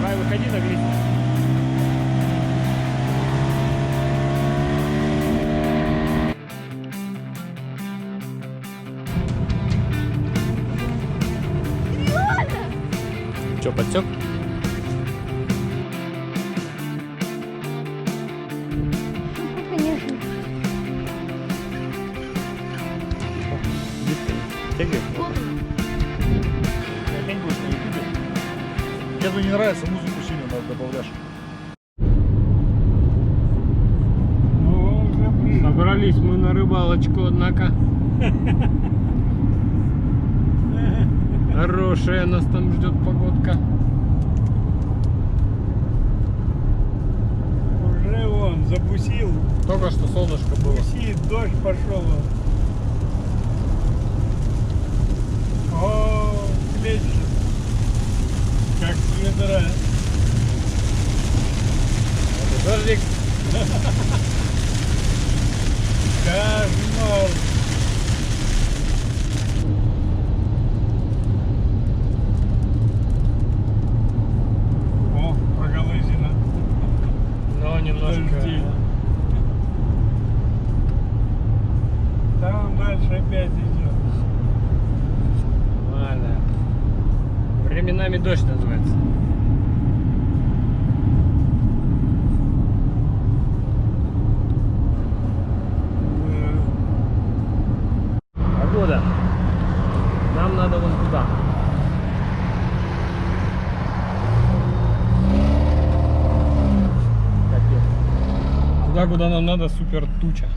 Давай, выходи на глист. Че, подсек? Конечно. Тягай. Опять будешь на ютубе? Деду не нравится, музыку сильно надо добавляешь. Собрались мы на рыбалочку, однако. Хорошая нас там ждет погодка. Уже вон забусил. Только что солнышко было. Бусит, дождь пошел. О, плечи. Как свитера. Дождик. Кошмар. О, проголызина. Но немножко. Дожди. Там дальше опять идет. Нормально. Временами дождь называется. Погода. Нам надо вон туда. Капец. Туда, куда нам надо, супер туча.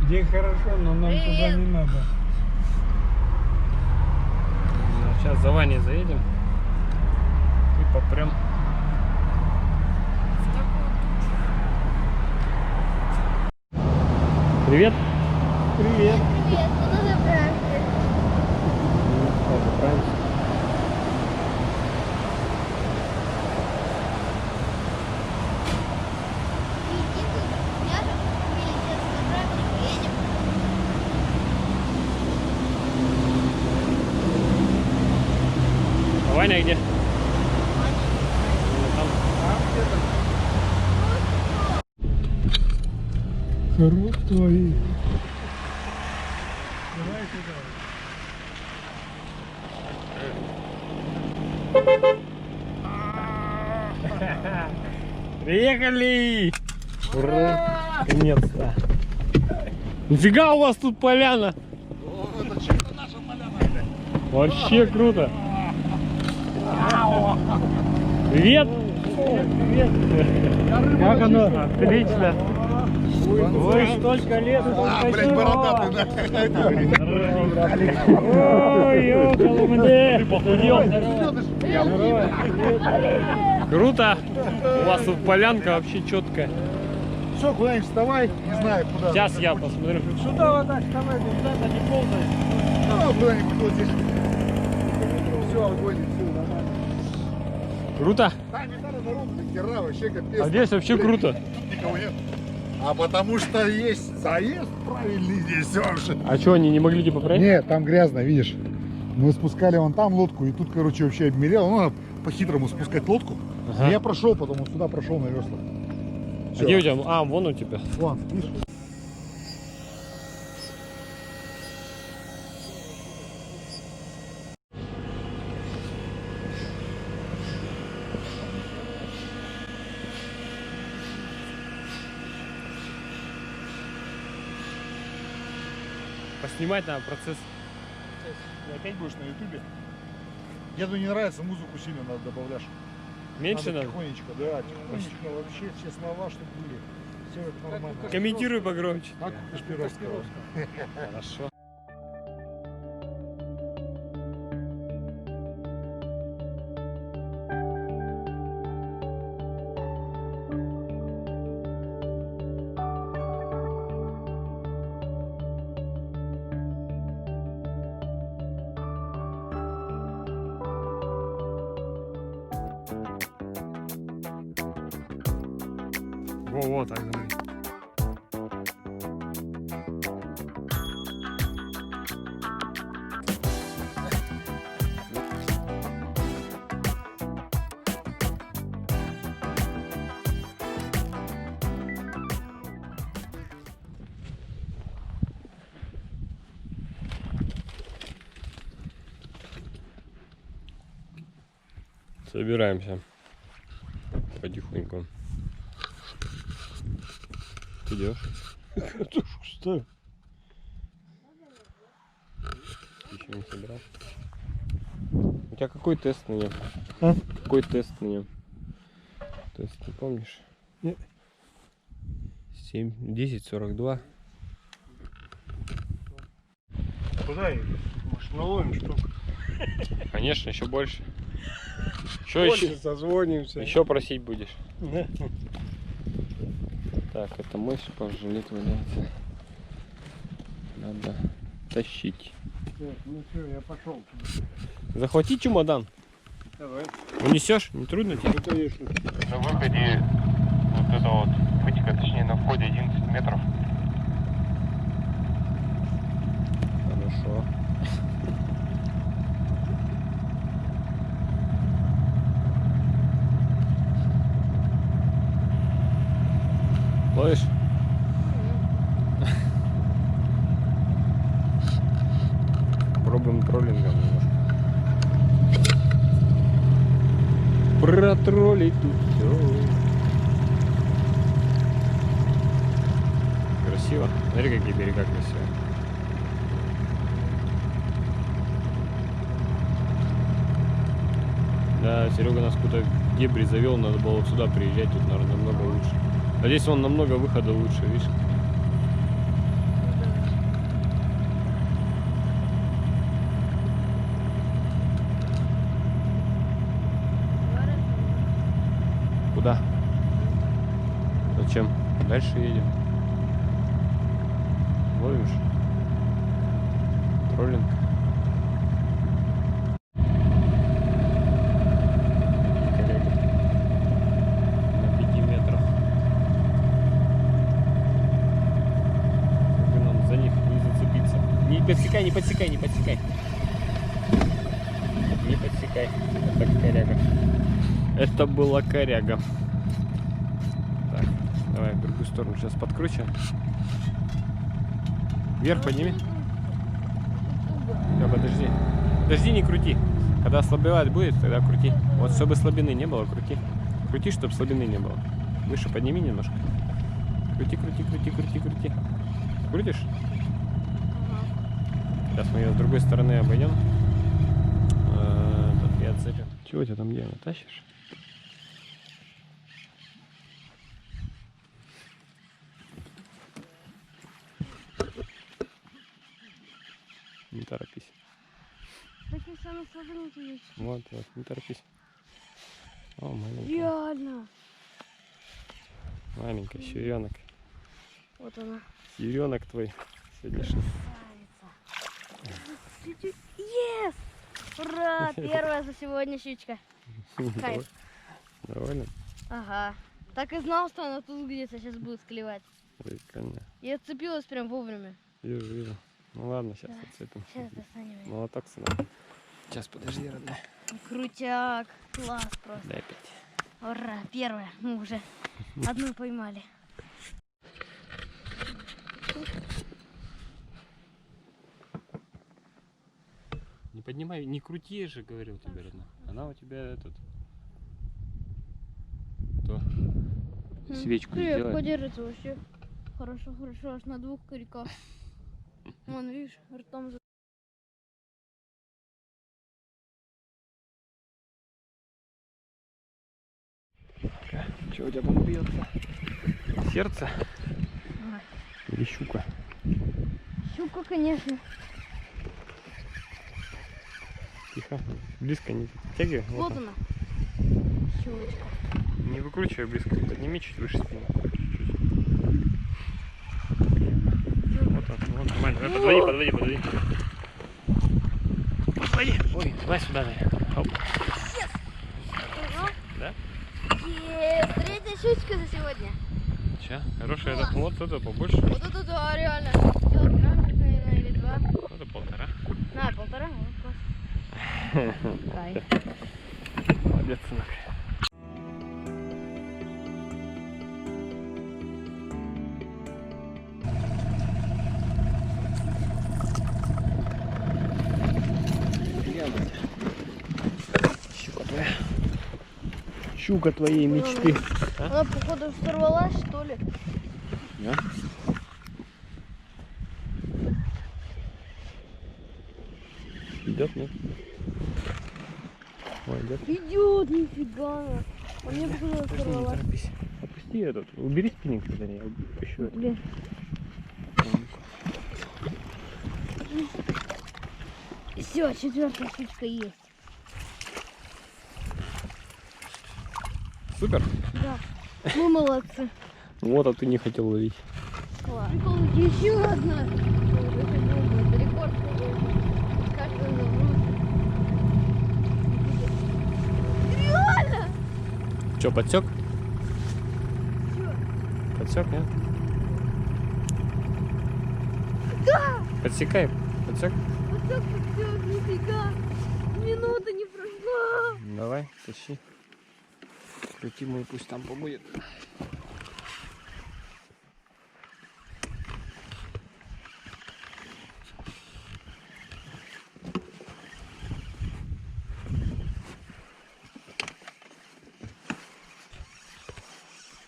Где хорошо, но нам туда не надо. Сейчас за Ваней заедем и попрям. Привет. Привет. Привет, куда забрался? Иди тут, я же сейчас забраться едем. А Ваня где? Там. Крутой. Давай сюда. Приехали! Ура! Наконец-то! Нифига у вас тут поляна! Это чисто наша поляна. Вообще круто! Привет! Привет. Как оно? Отлично! Ой, столько лет. А, блядь, бородатый, да? Ой, около мне! Круто! У вас тут полянка вообще четкая. Все, куда-нибудь вставай, не знаю куда. Сейчас я посмотрю. Сюда вот так вставай, куда-то не ползай. Ну, куда-нибудь вот здесь. Все, огонь, все, нормально. Круто? Там не надо народ, хера, вообще капец. А здесь вообще круто. Никого нет. А потому что есть заезд правильный здесь все вообще. А что, они не могли типа проехать? Нет, там грязно, видишь. Мы спускали вон там лодку, и тут, короче, вообще обмерел. Ну, надо по-хитрому спускать лодку. Ага. Я прошел, потом вот сюда прошел на веслах. А где у тебя? А, вон у тебя. Вон, видишь? Поснимать надо процесс. Ты опять будешь на ютубе? Деду не нравится, музыку сильно надо добавляешь. Меньше надо? Тихонечко, да, тихонечко вообще все слова, чтобы были. Все это нормально. Комментируй погромче. Как у Кашпировского. Хорошо. Во-во, так смотри. Собираемся потихоньку. Ты идешь? Картошку ставь. Еще не собирал. У тебя какой тест на нее? А? Какой тест на нее? Тест не помнишь? Нет. 10:42. Куда их? Может, наловим штук? Конечно, еще больше. Что еще? Созвонимся. Еще просить будешь? Да. Так, это мышь пожалеть валяется. Надо тащить. Так, ну все, я пошел. Захвати чемодан. Давай. Унесешь? Не трудно тебе? Ну, конечно. На выходе вот это вот вытека, точнее на входе 11 метров. Хорошо. Ловишь? Пробуем троллингом немножко. Протроллить тут все. Красиво. Смотри, какие берега красивые. Да, Серега нас куда-то в дебри завел, надо было вот сюда приезжать, тут, наверное, намного лучше. А здесь вон намного выхода лучше, видишь? Куда? Зачем? Дальше едем. Ловишь? Троллинг. Коллеги. На 5 метрах. Как бы нам за них не зацепиться. Не подсекай, не подсекай, не подсекай. Не подсекай. Это коряга. Это была коряга. Так, давай в другую сторону сейчас подкручиваем. Вверх подними. Да, подожди. Подожди, не крути. Когда ослабевать будет, тогда крути. Вот чтобы слабины не было, крути. Крути, чтобы слабины не было. Выше подними немножко. Крути, крути, крути, крути, крути. Крутишь? Сейчас мы ее с другой стороны обойдем. Тут и отцепим. Чего у тебя там делать? Тащишь? Не торопись. Такие самые слабые. Вот, вот, не торопись. О, маленькая. Реально. Маленькая, щуренок. Вот она. Щуренок твой сегодняшний. Yes! Ура! Первая за сегодня щучка. Кайф. Доволен? Ага. Так и знал, что она тут где-то сейчас будет клевать. Прикольно. И отцепилась прям вовремя. Вижу, вижу. Ну ладно, сейчас Да. отцепим. Сейчас достанем её. Молоток, сынок. Сейчас, подожди, родная. Крутяк. Класс просто. Дай 5. Ура! Первая. Мы уже одну поймали. Не поднимай, не крути же, говорил тебе, родная. Она у тебя этот... Кто? Свечку сделай. Подержится вообще. Хорошо, хорошо. Аж на двух коряках. Вон, видишь, ртом за... Что у тебя там бьется? Сердце? Ага. Или щука? Щука, конечно. Тихо. Близко не подтягивай. Вот она. Щучка. Не выкручивай близко. Подними чуть выше спины. Вот он, вот нормально. Подводи, подводи, подводи. Подводи. Ой, давай сюда, наверное. Оп. Да? Третья щучка за сегодня. Че? Хорошая, это, вот это побольше. Вот это да, реально. Килограмм, наверное, или 2. Это 1,5. На, 1,5. Вот, класс. Кайф. Молодец, сынок. Щука твоя. щука твоей мечты. А? Она, походу, сорвалась, что ли? Да? Идет, нет? Ой, идет. Идет, нифига. А мне походу Подожди, не сорвалась. торопись. Опусти этот. Убери спиннинг, тогда я еще это. Блин. Все, четвертая штучка есть. Супер. Да. Мы молодцы. Вот, а ты не хотел ловить. Класс. Еще одна. Это рекорд. Каждый заброс. Реально! Че, подсек? Чё? Подсек, нет? Да! Подсекай. Подсек? Вот так все, нифига. Минута не прошла. Давай, тащи. Крути мой, пусть там побудет.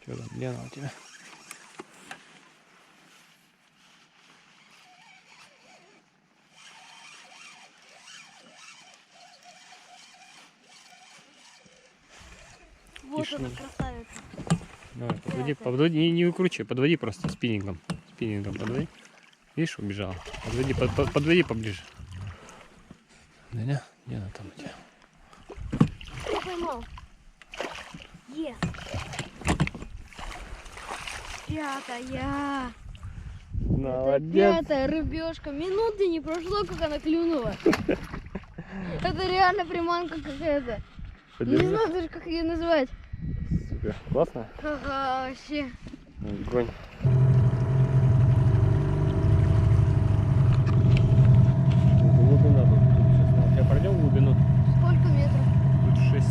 Что там, Лена у тебя? Вот Тише. она красавица. Давай, подводи, не выкручивай, подводи просто спиннингом. Спиннингом подводи. Видишь, убежала. Подводи, подводи поближе. Да, где она там у тебя? Я поймал. Е. Пятая. Молодец. Пятая рыбешка. Минуты не прошло, как она клюнула. Это реально приманка какая-то. Не Подержи. знаю даже, как ее назвать. Супер. Классно? Ага, вообще. Огонь. Глубина тут. Сейчас пройдем глубину. Сколько метров? Тут 6.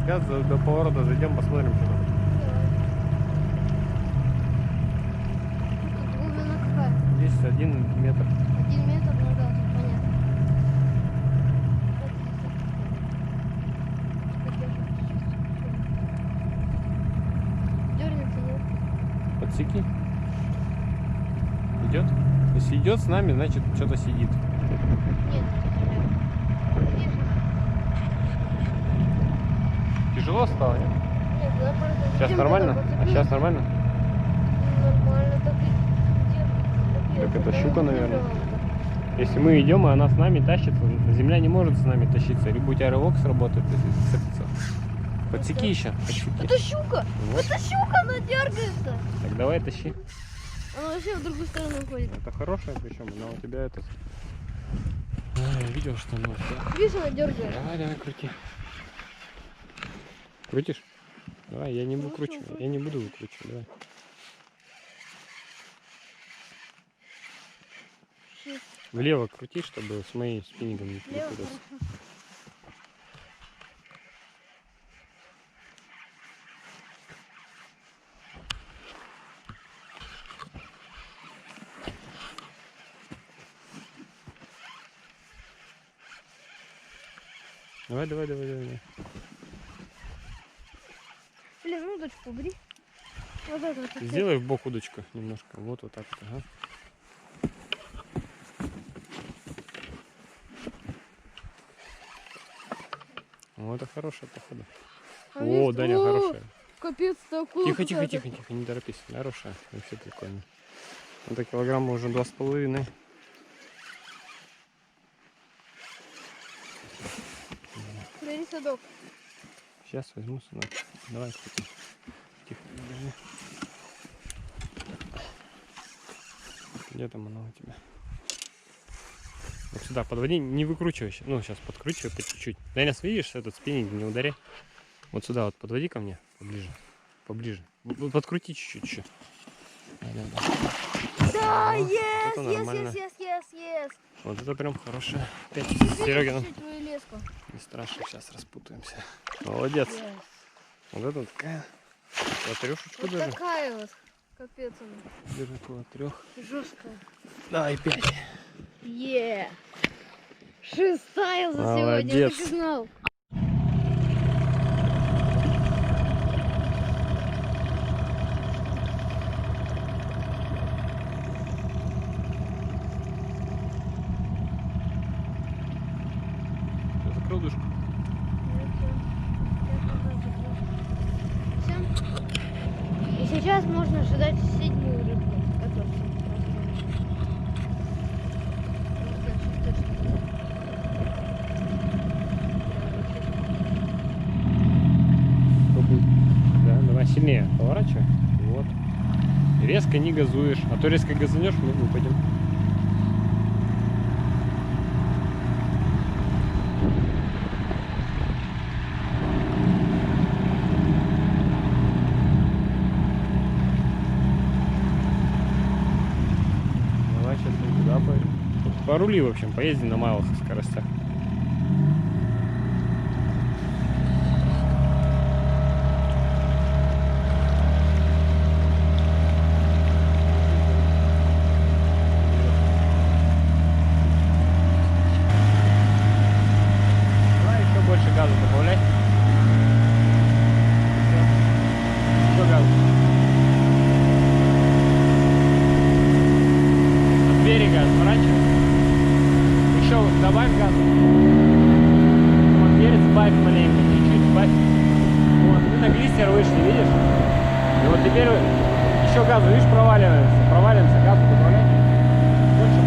Сейчас до поворота зайдем, посмотрим, что там. Тут глубина какая? Здесь 1 метр. 1 метр, ну да, тут понятно. Дернется, нет? Подсеки. Идет? Если идет с нами, значит что-то сидит. Нет. Вижу. Тяжело стало, нет? Нет, наоборот, Сейчас зачем нормально? туда А подцепил? сейчас нормально? Нормально, так и держится. Так это я щука, не наверное. держала. Если мы идем, и она с нами тащится, земля не может с нами тащиться. Либо у тебя рывок сработает, если зацепится. Подсеки еще. Подсеки. Это щука! Вот. Это щука, она дергается! Так давай тащи. Она вообще в другую сторону уходит. Это хорошая, причем она у тебя этот. А, я видел, что она у тебя. Видишь, она дергает. Давай, крути. Крутишь? Давай, я не Ну, выкручиваю. всё, Я не буду выкручивать, давай. Щит. Влево крути, чтобы с моей спиннингом не Лево, перепутаться. хорошо. Давай. Блин, удочку убери. Вот это вот. Сделай в бок удочку немножко. Вот так вот. Ага. О, это хорошая, походу. А О, есть- Даня, О, хорошая. Капец, такой. Тихо, не торопись. Хорошая, вообще прикольно. Это килограмма уже 2,5. Бери садок. Сейчас возьму, сынок. Давай, кстати. Тихо, подожди. Где там оно у тебя? Вот сюда подводи, не выкручивай. Ну, сейчас подкручивай по чуть-чуть. Да, нас видишь, этот спиннинг не ударяй. Вот сюда вот подводи ко мне, поближе. Поближе. Подкрути чуть-чуть. Да, Вот yes, это yes, нормально. yes. Вот это прям хорошее. Опять Серегина. Твою леску. Не страшно, сейчас распутаемся. Молодец. Yes. Вот это такая. Трешечку Вот даже. такая вот. Капец она. Держи около 3. Жесткая. Давай 5. Е. Шестая за сегодня, я Молодец. так и знал. Закрыл душку. И сейчас можно ожидать 7-ю рыбку. Готовься. Попробуй. Да, давай сильнее поворачивай. Вот. Резко не газуешь. А то резко газанешь, мы выпадем. Давай сейчас мы туда поедем. Порули, в общем, поездим на малых скоростях. Давай еще больше газа добавляй. Еще газа. От берега отворачивай. Еще добавь газа. Вот теперь сбавь маленько, чуть-чуть сбавь. Вот, мы на глиссер вышли, видишь? И вот теперь еще газу, видишь, проваливаемся, газу добавляй. Больше.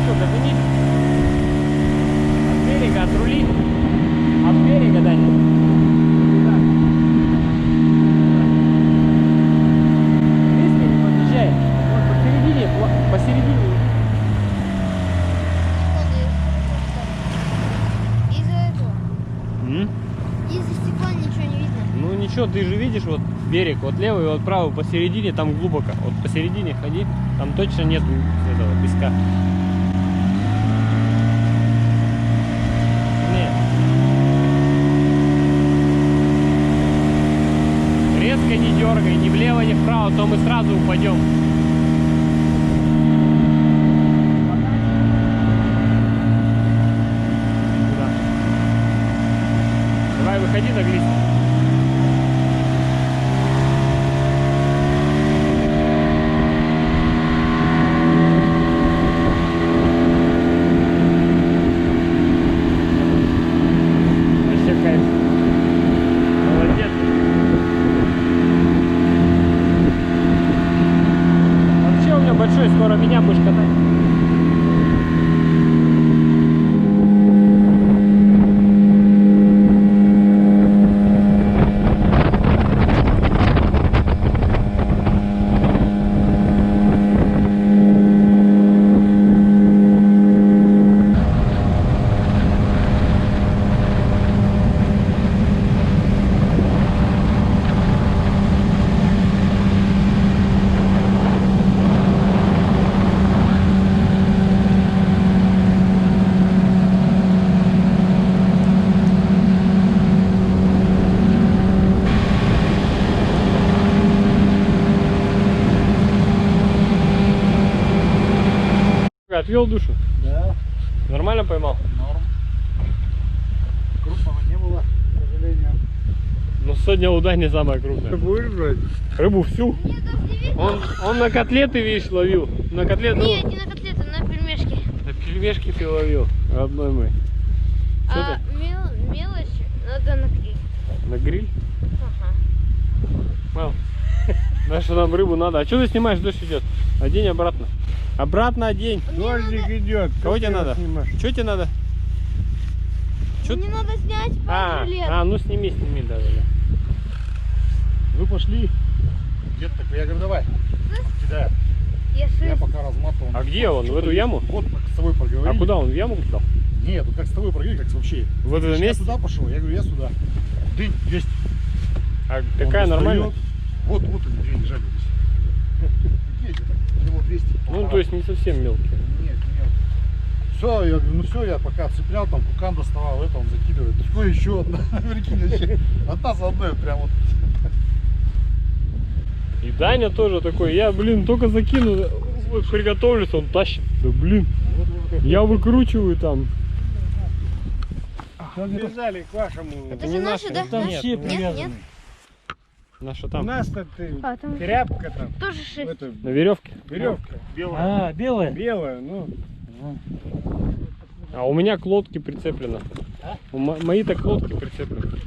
Еще догони. От берега отрули. От берега, Даня. Сюда. Близко не подъезжай. Вот посередине. Из-за этого. Из-за стекла ничего не видно. Ну ничего, ты же видишь вот берег, вот левый, вот правый, посередине, там глубоко. Вот посередине ходи, там точно нет этого песка. Нет. Резко не дергай, ни влево, ни вправо, то мы сразу упадем. Сюда. Давай выходи на глиссер. Вообще кайф. Молодец. Вообще у меня большой, скоро меня будешь катать. Отвел душу? Да, Нормально поймал? норм. Крупного не было, к сожалению. Ну сегодня удань не самая крупная. Будешь брать? Рыбу всю. Мне даже не видно. Он на котлеты, видишь, ловил. На котлеты, Нет, не на котлеты, на пельмешки. на пельмешки ты ловил, родной мой. Что А мелочь надо на гриль. ты? На гриль? Ага. Мал. Знаешь, нам рыбу надо. А что ты снимаешь? Дождь идет. Одень обратно. Обратно одень. Дождик идет. Кого как тебе ты его надо? снимаешь? Что тебе надо? Чё Мне надо снять жилет. ну сними, да. Вы пошли. Дед такой, я говорю, давай. Он кидает. Я пока разматывал. А где он? В эту яму? Вот как с тобой проговорили. А куда он? В яму кидал? Нет, вот как с тобой проговорили, как вообще. В это Я месте? сюда пошел, я говорю, я сюда. Дынь есть. А Он какая достает. нормальная? Вот они две лежали здесь. Какие эти так? Кило 200. Ну, то есть не совсем мелкие. Нет. Все, я говорю, ну все, я пока цеплял, там кукан доставал, это он закидывает. Ну еще одна. Прикинь, вообще. Одна за одной прям вот. И Даня тоже такой, я, только закину, приготовлюсь, он тащит. Да блин, я выкручиваю там. Бежали к вашему. Это же наши, да? Там Нет, все нет, привязаны. нет. Наша У там, нас-то А, там тряпка там. тоже 6. Это на веревке. веревка. Белая. А, белая? Белая, ну. А у меня к лодке прицеплено. Мои так к лодке прицеплены.